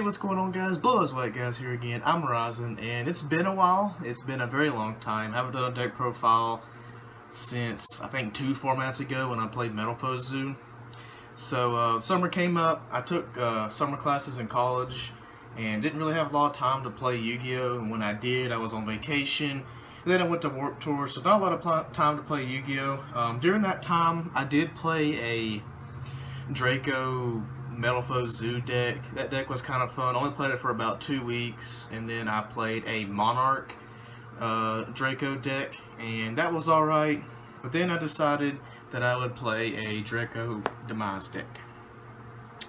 what's going on, guys? Buzz White Guys here again. I'm Horizon, and it's been a while. It's been a very long time. I haven't done a deck profile since, I think, 2 formats ago when I played Metal Foe Zoo. So, summer came up. I took summer classes in college and didn't really have a lot of time to play Yu-Gi-Oh! And when I did, I was on vacation. Then I went to Warp Tour, so not a lot of time to play Yu-Gi-Oh! During that time, I did play a Draco Metal Foe Zoo deck. That deck was kind of fun. Only played it for about 2 weeks, and then I played a Monarch Draco deck, and that was alright. But then I decided that I would play a Draco Demise deck.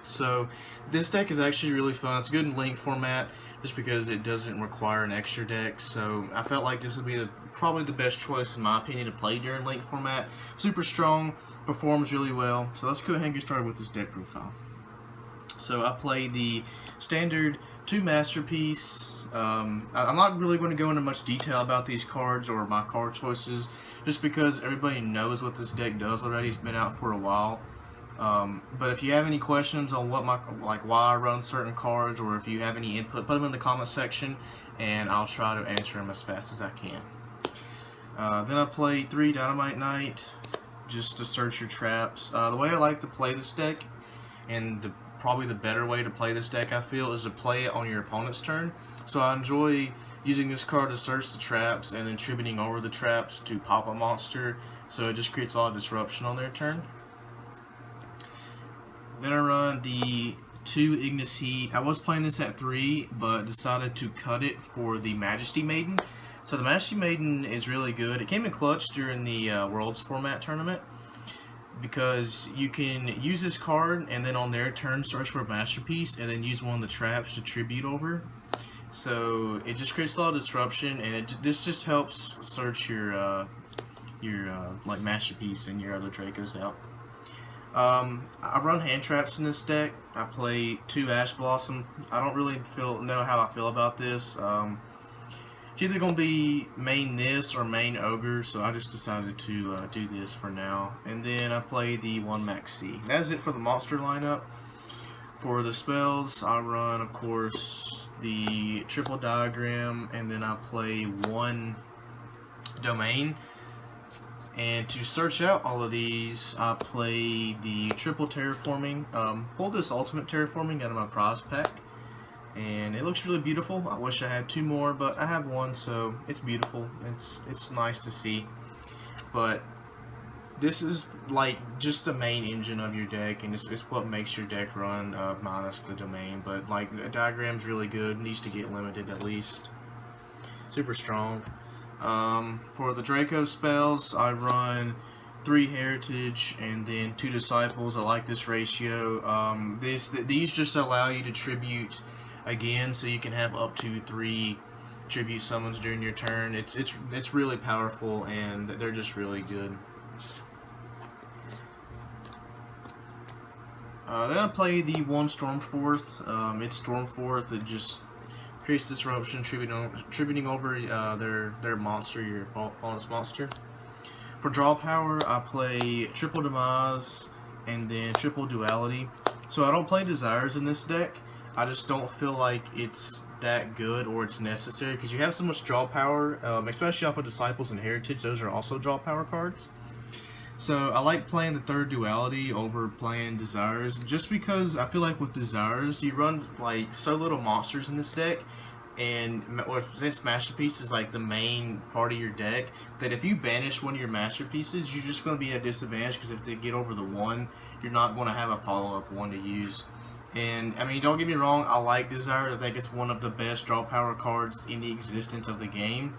So this deck is actually really fun. It's good in link format just because it doesn't require an extra deck. So I felt like this would be probably the best choice in my opinion to play during link format. Super strong, performs really well. So let's go ahead and get started with this deck profile. So I play the standard 2 Masterpiece. I'm not really going to go into much detail about these cards or my card choices, just because everybody knows what this deck does already. It's been out for a while. But if you have any questions on what why I run certain cards, or if you have any input, put them in the comment section, and I'll try to answer them as fast as I can. Then I play 3 Dynamite Knight, just to search your traps. The way I like to play this deck, and probably the better way to play this deck, I feel, is to play it on your opponent's turn. So I enjoy using this card to search the traps and then tributing over the traps to pop a monster, so it just creates a lot of disruption on their turn. Then I run the 2 Ignis Heat. I was playing this at 3, but decided to cut it for the Majesty Maiden. So the Majesty Maiden is really good. It came in clutch during the Worlds format tournament, because you can use this card and then on their turn search for a Masterpiece and then use one of the traps to tribute over. So it just creates a lot of disruption, and this just helps search your like Masterpiece and your other Dracos out. I run hand traps in this deck. I play 2 Ash Blossom. I don't really know how I feel about this. It's either going to be main this or main Ogre, so I just decided to do this for now. And then I play the 1 Maxi. That is it for the monster lineup. For the spells, I run, of course, the triple diagram, and then I play 1 domain. And to search out all of these, I play the triple terraforming. Pull this ultimate terraforming out of my prize pack, and it looks really beautiful. I wish I had 2 more, but I have 1, so it's beautiful. It's nice to see. But this is like just the main engine of your deck, and it's what makes your deck run, minus the domain. But like, the diagram's really good. Needs to get limited at least. Super strong. For the Draco Spells, I run 3 Heritage and then 2 Disciples. I like this ratio. These just allow you to tribute again, so you can have up to 3 tribute summons during your turn. It's really powerful, and they're just really good. Then I play the 1 Stormforth. It's Stormforth. It just creates disruption, tributing over their monster, your opponent's monster. For draw power, I play triple Demise and then triple Duality. So I don't play Desires in this deck. I just don't feel like it's that good or it's necessary, because you have so much draw power, especially off of Disciples and Heritage. Those are also draw power cards. So I like playing the 3rd Duality over playing Desires, just because I feel like with Desires you run like so little monsters in this deck, and since Masterpiece is like the main part of your deck, that if you banish one of your Masterpieces, you're just going to be at a disadvantage, because if they get over the 1, you're not going to have a follow-up one to use. And I mean, don't get me wrong, I like Desires. I think it's one of the best draw power cards in the existence of the game.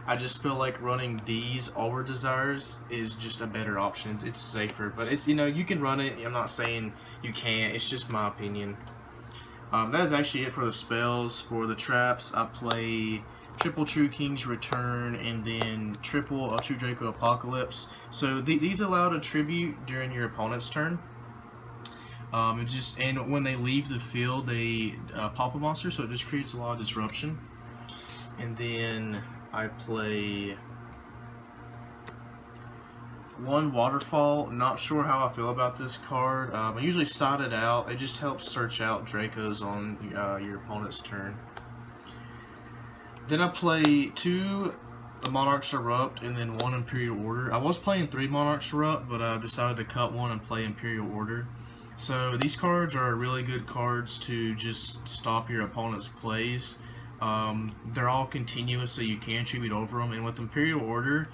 I just feel like running these over Desires is just a better option. It's safer, but it's, you know, you can run it. I'm not saying you can't. It's just my opinion. That is actually it for the spells. For the traps, I play triple True King's Return and then triple True Draco Apocalypse. So these allow to tribute during your opponent's turn. And when they leave the field, they pop a monster, so it just creates a lot of disruption. And then I play One Waterfall. Not sure how I feel about this card. I usually side it out. It just helps search out Dracos on your opponent's turn. Then I play 2 Monarchs Erupt and then 1 Imperial Order. I was playing 3 Monarchs Erupt, but I decided to cut 1 and play Imperial Order. So these cards are really good cards to just stop your opponent's plays. They're all continuous, so you can tribute over them. And with Imperial Order,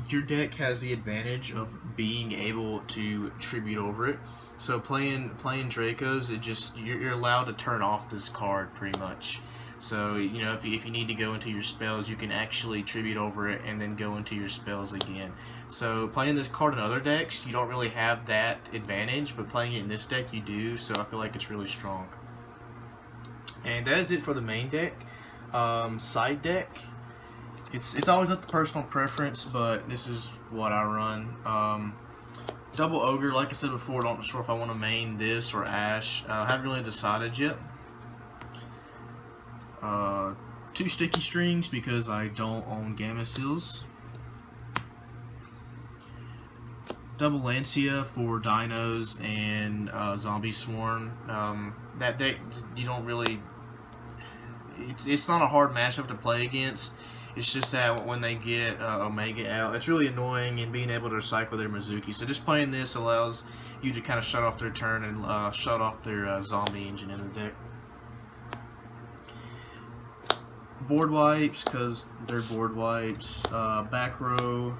your deck has the advantage of being able to tribute over it. So playing Dracos, you're allowed to turn off this card pretty much. So you know, if you need to go into your spells, you can actually tribute over it and then go into your spells again. So playing this card in other decks, you don't really have that advantage, but playing it in this deck, you do. So I feel like it's really strong. And that is it for the main deck. Side deck, it's always up to personal preference, but this is what I run. Double Ogre, like I said before, not sure if I want to main this or Ash. I haven't really decided yet. 2 Sticky Strings because I don't own Gamma Seals. Double Lancia for Dinos and Zombie Swarm. That deck, you don't really... It's not a hard matchup to play against. It's just that when they get Omega out, it's really annoying and being able to recycle their Mizuki. So just playing this allows you to kind of shut off their turn and shut off their zombie engine in the deck. Board wipes, because they're board wipes. Back row,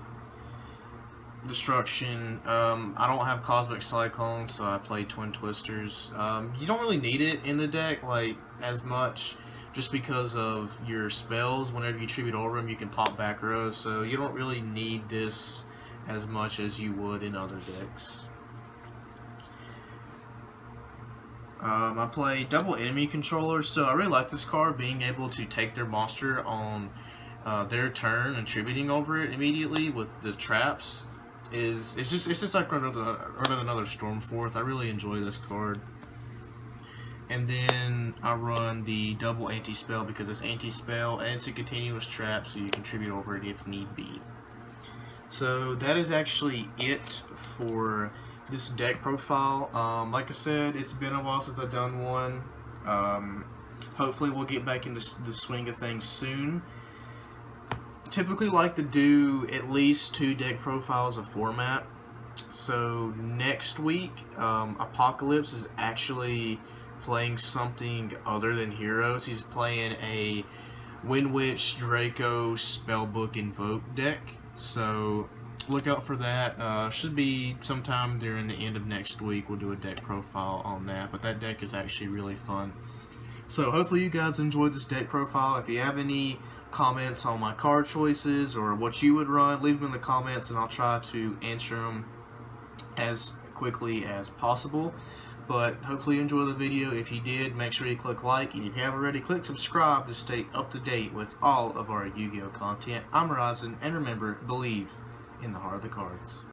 destruction. I don't have Cosmic Cyclone, so I play Twin Twisters. You don't really need it in the deck like as much, just because of your spells. Whenever you tribute over them, you can pop back row, so you don't really need this as much as you would in other decks. I play Double Enemy Controller, so I really like this card, being able to take their monster on their turn and tributing over it immediately with the traps. It's just like running another Stormforth. I really enjoy this card. And then I run the Double Anti-Spell because it's Anti-Spell and it's a continuous trap, so you can tribute over it if need be. So that is actually it for this deck profile. Like I said, it's been a while since I've done one. Hopefully we'll get back into the swing of things soon. Typically like to do at least 2 deck profiles a format. So next week, Apocalypse is actually playing something other than heroes. He's playing a Wind Witch Draco Spellbook Invoke deck. So look out for that. Should be sometime during the end of next week. We'll do a deck profile on that, but that deck is actually really fun. So hopefully you guys enjoyed this deck profile. If you have any comments on my card choices or what you would run, leave them in the comments and I'll try to answer them as quickly as possible. But hopefully you enjoyed the video. If you did, make sure you click like, and if you haven't already, click subscribe to stay up to date with all of our Yu-Gi-Oh content. I'm Horizon, and remember, believe in the heart of the cards.